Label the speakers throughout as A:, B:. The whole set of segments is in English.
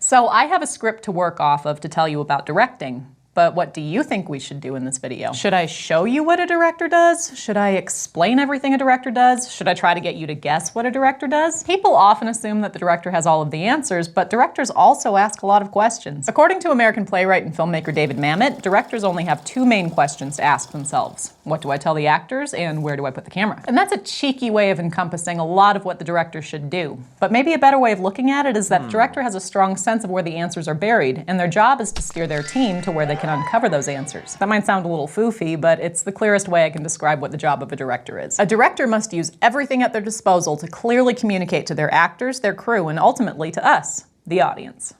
A: So I have a script to work off of to tell you about directing. But what do you think we should do in this video? Should I show you what a director does? Should I explain everything a director does? Should I try to get you to guess what a director does? People often assume that the director has all of the answers, but directors also ask a lot of questions. According to American playwright and filmmaker David Mamet, directors only have two main questions to ask themselves. What do I tell the actors, and where do I put the camera? And that's a cheeky way of encompassing a lot of what the director should do. But maybe a better way of looking at it is that the director has a strong sense of where the answers are buried, and their job is to steer their team to where they can uncover those answers. That might sound a little foofy, but it's the clearest way I can describe what the job of a director is. A director must use everything at their disposal to clearly communicate to their actors, their crew, and ultimately to us, the audience.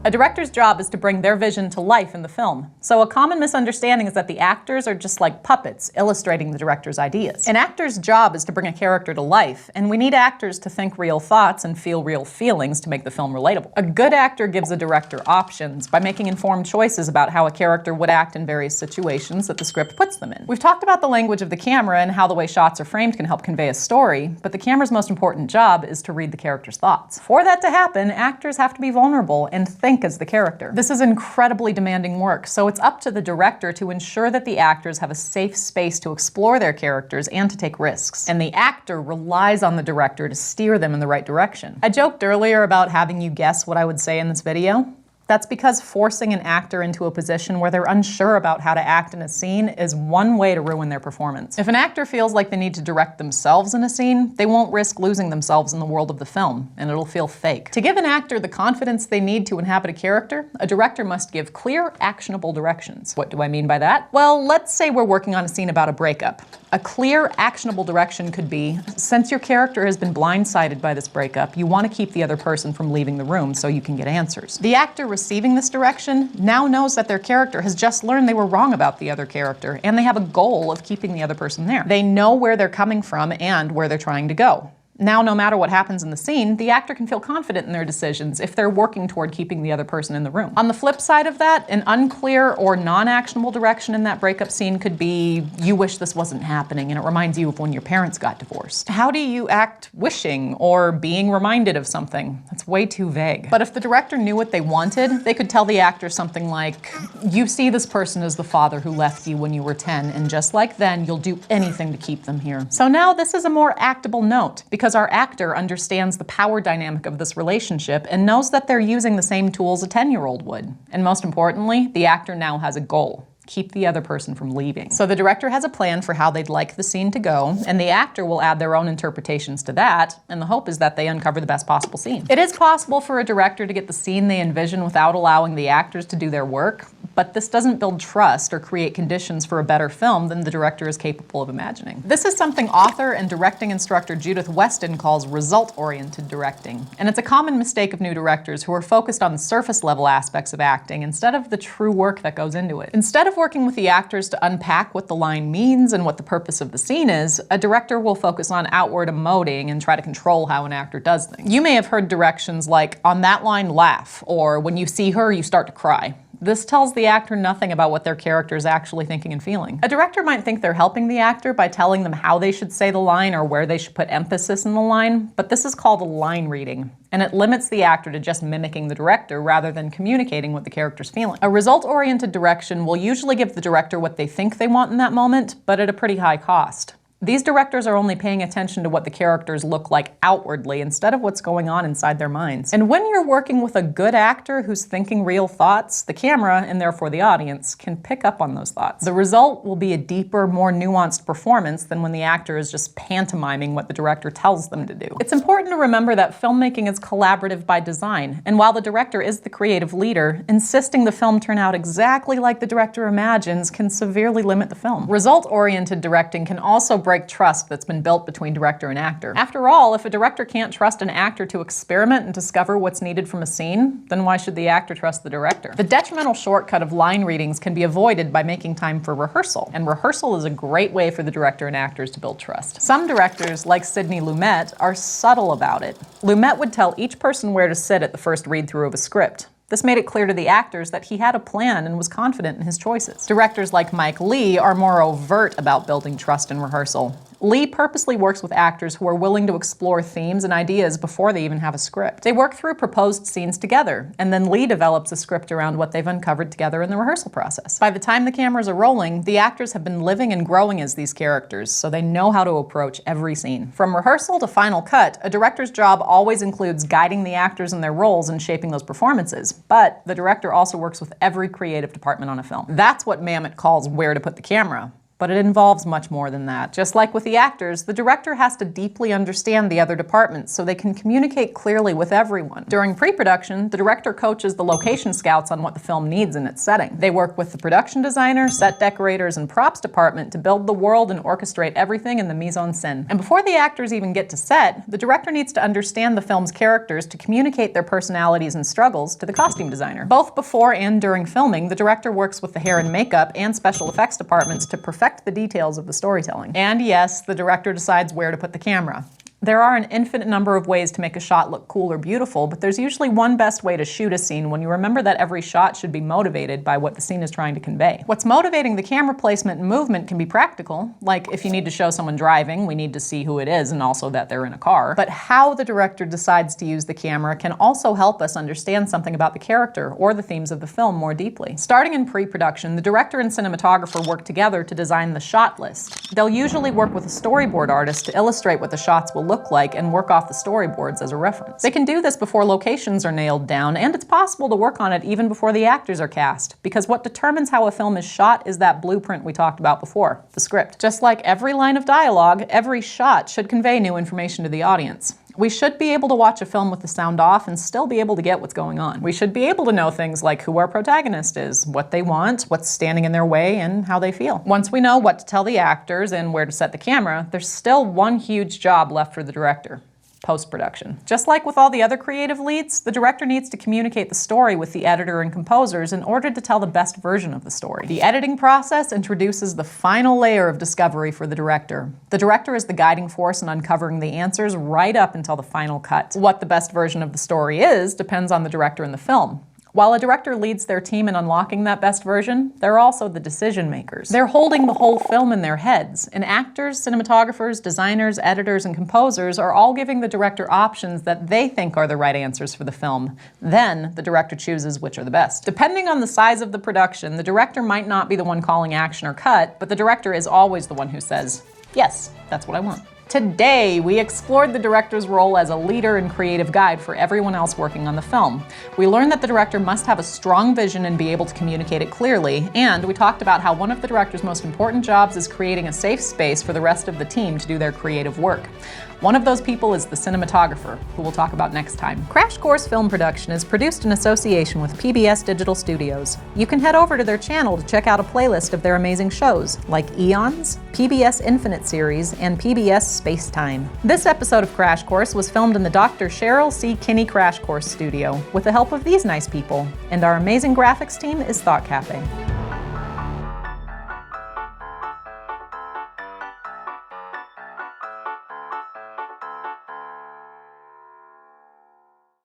A: A director's job is to bring their vision to life in the film. So a common misunderstanding is that the actors are just like puppets illustrating the director's ideas. An actor's job is to bring a character to life, and we need actors to think real thoughts and feel real feelings to make the film relatable. A good actor gives a director options by making informed choices about how a character would act in various situations that the script puts them in. We've talked about the language of the camera and how the way shots are framed can help convey a story, but the camera's most important job is to read the character's thoughts. For that to happen, actors have to be vulnerable and think as the character. This is incredibly demanding work, so it's up to the director to ensure that the actors have a safe space to explore their characters and to take risks. And the actor relies on the director to steer them in the right direction. I joked earlier about having you guess what I would say in this video. That's because forcing an actor into a position where they're unsure about how to act in a scene is one way to ruin their performance. If an actor feels like they need to direct themselves in a scene, they won't risk losing themselves in the world of the film, and it'll feel fake. To give an actor the confidence they need to inhabit a character, a director must give clear, actionable directions. What do I mean by that? Well, let's say we're working on a scene about a breakup. A clear, actionable direction could be, since your character has been blindsided by this breakup, you want to keep the other person from leaving the room so you can get answers. The actor receiving this direction now knows that their character has just learned they were wrong about the other character, and they have a goal of keeping the other person there. They know where they're coming from and where they're trying to go. Now, no matter what happens in the scene, the actor can feel confident in their decisions if they're working toward keeping the other person in the room. On the flip side of that, an unclear or non-actionable direction in that breakup scene could be, you wish this wasn't happening, and it reminds you of when your parents got divorced. How do you act wishing or being reminded of something? That's way too vague. But if the director knew what they wanted, they could tell the actor something like, you see this person as the father who left you when you were 10, and just like then, you'll do anything to keep them here. So now this is a more actable note, because our actor understands the power dynamic of this relationship and knows that they're using the same tools a 10-year-old would. And most importantly, the actor now has a goal. Keep the other person from leaving. So the director has a plan for how they'd like the scene to go, and the actor will add their own interpretations to that, and the hope is that they uncover the best possible scene. It is possible for a director to get the scene they envision without allowing the actors to do their work, but this doesn't build trust or create conditions for a better film than the director is capable of imagining. This is something author and directing instructor Judith Weston calls result-oriented directing, and it's a common mistake of new directors who are focused on the surface-level aspects of acting instead of the true work that goes into it. Instead of working with the actors to unpack what the line means and what the purpose of the scene is, a director will focus on outward emoting and try to control how an actor does things. You may have heard directions like, on that line, laugh, or when you see her, you start to cry. This tells the actor nothing about what their character is actually thinking and feeling. A director might think they're helping the actor by telling them how they should say the line or where they should put emphasis in the line, but this is called a line reading, and it limits the actor to just mimicking the director rather than communicating what the character's feeling. A result-oriented direction will usually give the director what they think they want in that moment, but at a pretty high cost. These directors are only paying attention to what the characters look like outwardly instead of what's going on inside their minds. And when you're working with a good actor who's thinking real thoughts, the camera, and therefore the audience, can pick up on those thoughts. The result will be a deeper, more nuanced performance than when the actor is just pantomiming what the director tells them to do. It's important to remember that filmmaking is collaborative by design, and while the director is the creative leader, insisting the film turn out exactly like the director imagines can severely limit the film. Result-oriented directing can also break trust that's been built between director and actor. After all, if a director can't trust an actor to experiment and discover what's needed from a scene, then why should the actor trust the director? The detrimental shortcut of line readings can be avoided by making time for rehearsal, and rehearsal is a great way for the director and actors to build trust. Some directors, like Sidney Lumet, are subtle about it. Lumet would tell each person where to sit at the first read-through of a script. This made it clear to the actors that he had a plan and was confident in his choices. Directors like Mike Leigh are more overt about building trust in rehearsal. Leigh purposely works with actors who are willing to explore themes and ideas before they even have a script. They work through proposed scenes together, and then Leigh develops a script around what they've uncovered together in the rehearsal process. By the time the cameras are rolling, the actors have been living and growing as these characters, so they know how to approach every scene. From rehearsal to final cut, a director's job always includes guiding the actors in their roles and shaping those performances, but the director also works with every creative department on a film. That's what Mamet calls where to put the camera. But it involves much more than that. Just like with the actors, the director has to deeply understand the other departments so they can communicate clearly with everyone. During pre-production, the director coaches the location scouts on what the film needs in its setting. They work with the production designer, set decorators, and props department to build the world and orchestrate everything in the mise-en-scène. And before the actors even get to set, the director needs to understand the film's characters to communicate their personalities and struggles to the costume designer. Both before and during filming, the director works with the hair and makeup and special effects departments to perfect the details of the storytelling. And yes, the director decides where to put the camera. There are an infinite number of ways to make a shot look cool or beautiful, but there's usually one best way to shoot a scene when you remember that every shot should be motivated by what the scene is trying to convey. What's motivating the camera placement and movement can be practical, like if you need to show someone driving, we need to see who it is and also that they're in a car. But how the director decides to use the camera can also help us understand something about the character or the themes of the film more deeply. Starting in pre-production, the director and cinematographer work together to design the shot list. They'll usually work with a storyboard artist to illustrate what the shots will look like and work off the storyboards as a reference. They can do this before locations are nailed down, and it's possible to work on it even before the actors are cast, because what determines how a film is shot is that blueprint we talked about before, the script. Just like every line of dialogue, every shot should convey new information to the audience. We should be able to watch a film with the sound off and still be able to get what's going on. We should be able to know things like who our protagonist is, what they want, what's standing in their way, and how they feel. Once we know what to tell the actors and where to set the camera, there's still one huge job left for the director: post-production. Just like with all the other creative leads, the director needs to communicate the story with the editor and composers in order to tell the best version of the story. The editing process introduces the final layer of discovery for the director. The director is the guiding force in uncovering the answers right up until the final cut. What the best version of the story is depends on the director and the film. While a director leads their team in unlocking that best version, they're also the decision makers. They're holding the whole film in their heads, and actors, cinematographers, designers, editors, and composers are all giving the director options that they think are the right answers for the film. Then, the director chooses which are the best. Depending on the size of the production, the director might not be the one calling action or cut, but the director is always the one who says, "Yes, that's what I want." Today, we explored the director's role as a leader and creative guide for everyone else working on the film. We learned that the director must have a strong vision and be able to communicate it clearly, and we talked about how one of the director's most important jobs is creating a safe space for the rest of the team to do their creative work. One of those people is the cinematographer, who we'll talk about next time. Crash Course Film Production is produced in association with PBS Digital Studios. You can head over to their channel to check out a playlist of their amazing shows, like Eons, PBS Infinite Series, and PBS Space Time. This episode of Crash Course was filmed in the Dr. Cheryl C. Kinney Crash Course studio with the help of these nice people, and our amazing graphics team is Thought Cafe.